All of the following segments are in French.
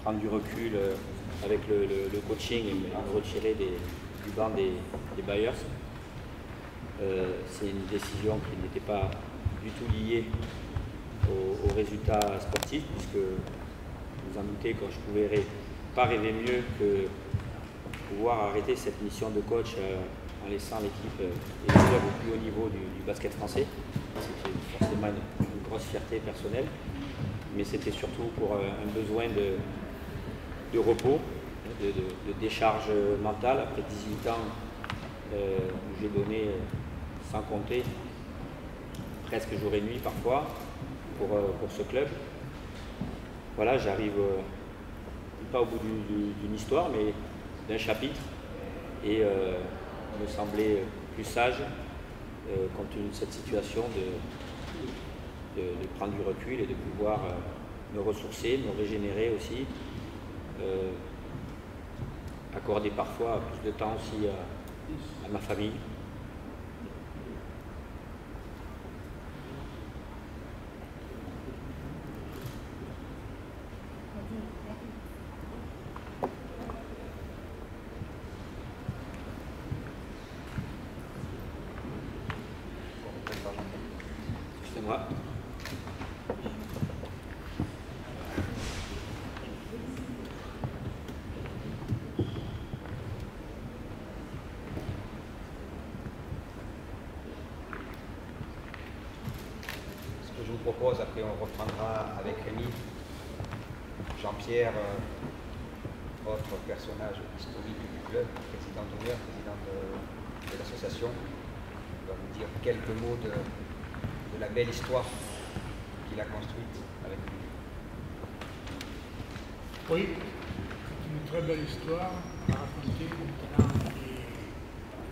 prendre du recul avec le coaching et me retirer du banc des Bayers. C'est une décision qui n'était pas du tout liée aux résultats sportifs, puisque vous en doutez, quand je ne pouvais pas rêver mieux que pouvoir arrêter cette mission de coach en laissant l'équipe et le club au plus haut niveau du basket français. C'était forcément une grosse fierté personnelle, mais c'était surtout pour un besoin de repos, de décharge mentale après 18 ans où j'ai donné, sans compter, presque jour et nuit parfois pour ce club. Voilà, j'arrive pas au bout d'une histoire, mais d'un chapitre, et il me semblait plus sage, compte tenu de cette situation, de prendre du recul et de pouvoir me ressourcer, me régénérer aussi, accorder parfois plus de temps aussi à ma famille. Excusez-moi. Ce que je vous propose, après on reprendra avec Rémi, Jean-Pierre, autre personnage historique du club, président d'honneur, président de l'association, va vous dire quelques mots de la belle histoire qu'il a construite avec nous. Oui, c'est une très belle histoire à raconter maintenant. Et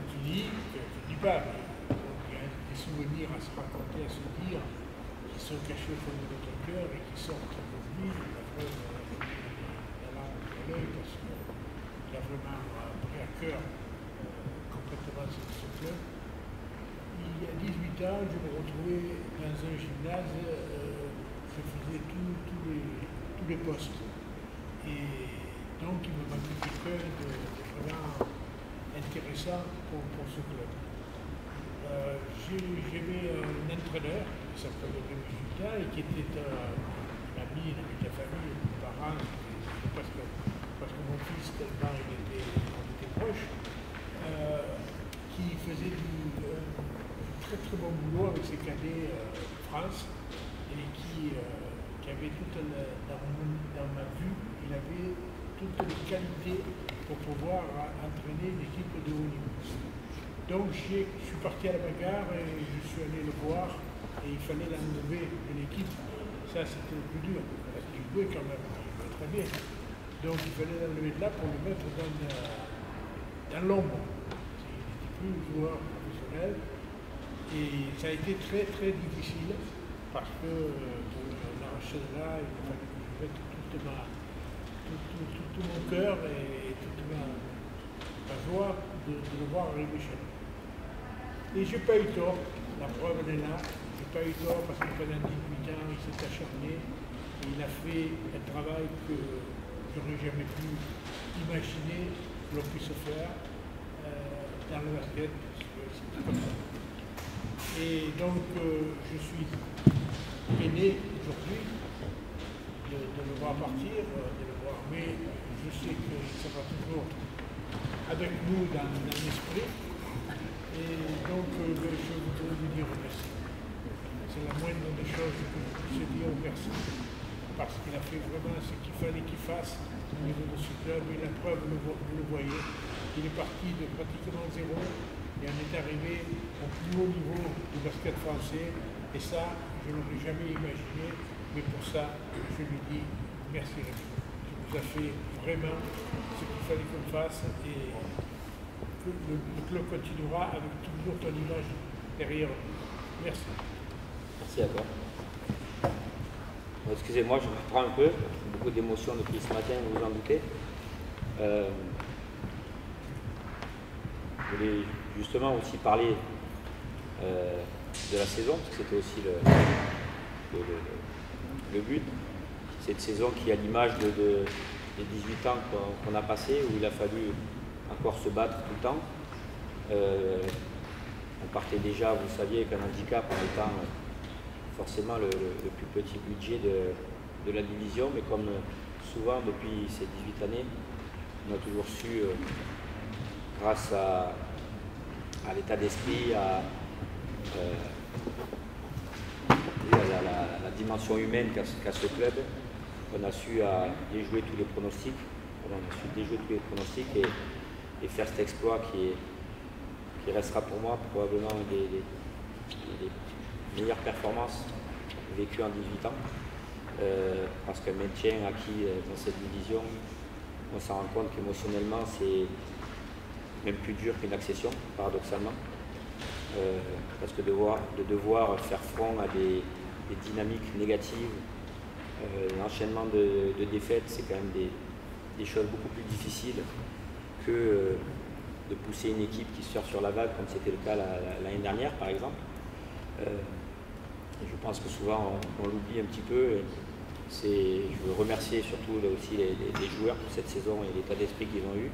tu dis, je ne dis pas, mais il y a des souvenirs à se raconter, à se dire, qui sont cachés au fond de notre cœur et qui sortent aujourd'hui. La preuve, la larme de l'œil, parce qu'il a vraiment pris à cœur complètement ce club. Il y a 18 ans, je me retrouvais dans un gymnase, je faisais tous les postes. Et donc, il me manquait quelqu'un de vraiment intéressant pour ce club. J'avais un entraîneur qui s'appelait Rémi Jutin et qui était un ami de la famille, mes parents, parce que mon fils, tellement on était proches, qui faisait du très très bon boulot avec ses cadets France et qui avait dans ma vue, il avait toutes les qualités pour pouvoir entraîner une équipe de haut niveau. Donc je suis parti à la bagarre et je suis allé le voir et il fallait l'enlever de l'équipe. Ça c'était le plus dur, parce qu'il jouait quand même, il jouait très bien. Donc il fallait l'enlever de là pour le mettre dans l'ombre. Il n'était plus joueur professionnel. Et ça a été très très difficile parce que pour l'arracher de là, il fallait que je mette tout mon cœur et toute ma joie de le voir arriver chez nous. Et j'ai pas eu tort, la preuve elle est là, j'ai pas eu tort parce que pendant 18 ans il s'est acharné et il a fait un travail que j'aurais jamais pu imaginer que l'on puisse faire dans le basket, parce que c'est comme ça. Et donc, je suis peiné aujourd'hui de le voir partir, de le voir, mais je sais qu'il sera toujours avec nous dans l'esprit. Et donc, je voudrais lui dire merci. C'est la moindre des choses que je puisse dire merci. Parce qu'il a fait vraiment ce qu'il fallait qu'il fasse au niveau de ce club. Et la preuve, vous le voyez, il est parti de pratiquement zéro. Et on est arrivé au plus haut niveau du basket français. Et ça, je ne l'aurais jamais imaginé. Mais pour ça, je lui dis merci Rémi. Tu nous as fait vraiment ce qu'il fallait qu'on fasse. Et que le club continuera avec toujours ton image derrière nous. Merci. Merci à toi. Bon, excusez-moi, je me reprends un peu. Beaucoup d'émotions depuis ce matin, vous vous en doutez. Je voulais justement aussi parler de la saison, parce que c'était aussi le but. Cette saison qui, à l'image les 18 ans qu'on a passés, où il a fallu encore se battre tout le temps. On partait déjà, vous saviez, qu'un handicap en étant forcément le plus petit budget de la division, mais comme souvent depuis ces 18 années, on a toujours su, grâce à l'état d'esprit, à la dimension humaine qu'a ce club, on a su déjouer tous les pronostics. On a su déjouer tous les pronostics et faire cet exploit qui restera pour moi probablement une des meilleures performances vécues en 18 ans. Parce qu'un maintien acquis dans cette division, on s'en rend compte qu'émotionnellement c'est même plus dur qu'une accession, paradoxalement. Parce que de devoir faire front à des dynamiques négatives, l'enchaînement de défaites, c'est quand même des choses beaucoup plus difficiles que de pousser une équipe qui sort sur la vague, comme c'était le cas l'année dernière, par exemple. Et je pense que souvent on l'oublie un petit peu. Je veux remercier surtout là aussi les joueurs pour cette saison et l'état d'esprit qu'ils ont eu,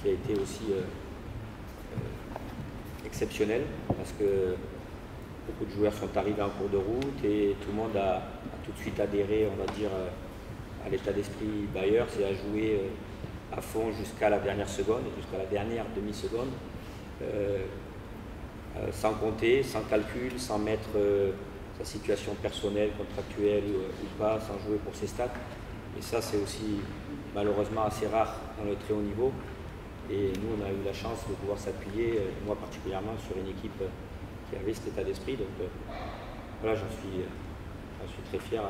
qui a été aussi exceptionnel, parce que beaucoup de joueurs sont arrivés en cours de route et tout le monde a tout de suite adhéré, on va dire, à l'état d'esprit Bayer, c'est à jouer à fond jusqu'à la dernière seconde, jusqu'à la dernière demi-seconde, sans compter, sans calcul, sans mettre sa situation personnelle, contractuelle ou pas, sans jouer pour ses stats. Et ça, c'est aussi malheureusement assez rare dans le très haut niveau. Et nous, on a eu la chance de pouvoir s'appuyer, moi particulièrement, sur une équipe qui avait cet état d'esprit. Donc voilà, j'en suis très fier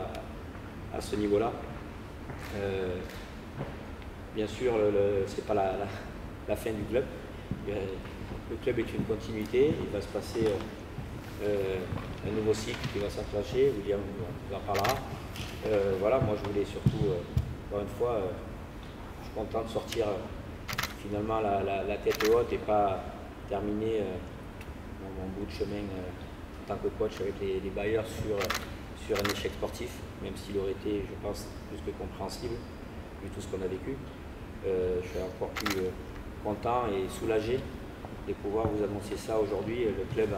à ce niveau-là. Bien sûr, ce n'est pas la fin du club. Le club est une continuité. Il va se passer un nouveau cycle qui va s'enclencher. William vous en parlera. Voilà, moi je voulais surtout, encore une fois, je suis content de sortir finalement la tête haute et pas terminer mon bout de chemin en tant que coach avec les Bayers sur un échec sportif, même s'il aurait été, je pense, plus que compréhensible vu tout ce qu'on a vécu. Je suis encore plus content et soulagé de pouvoir vous annoncer ça aujourd'hui, le club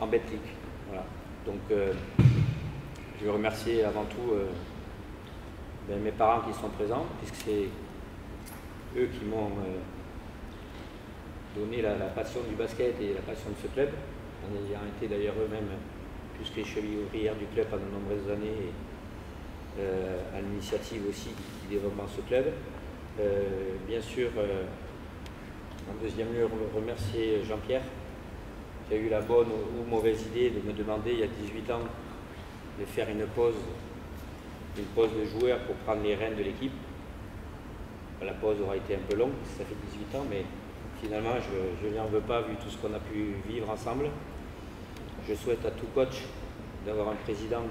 en Betclic. Voilà. Donc je veux remercier avant tout mes parents qui sont présents, puisque c'est eux qui m'ont donné la passion du basket et la passion de ce club, en ayant été d'ailleurs eux-mêmes plus que les chevilles ouvrières du club pendant de nombreuses années, et à l'initiative aussi du développement de ce club. Bien sûr, en deuxième lieu, remercier Jean-Pierre, qui a eu la bonne ou mauvaise idée de me demander il y a 18 ans de faire une pause de joueur pour prendre les rênes de l'équipe. La pause aura été un peu longue, ça fait 18 ans, mais finalement je ne lui en veux pas vu tout ce qu'on a pu vivre ensemble. Je souhaite à tout coach d'avoir un président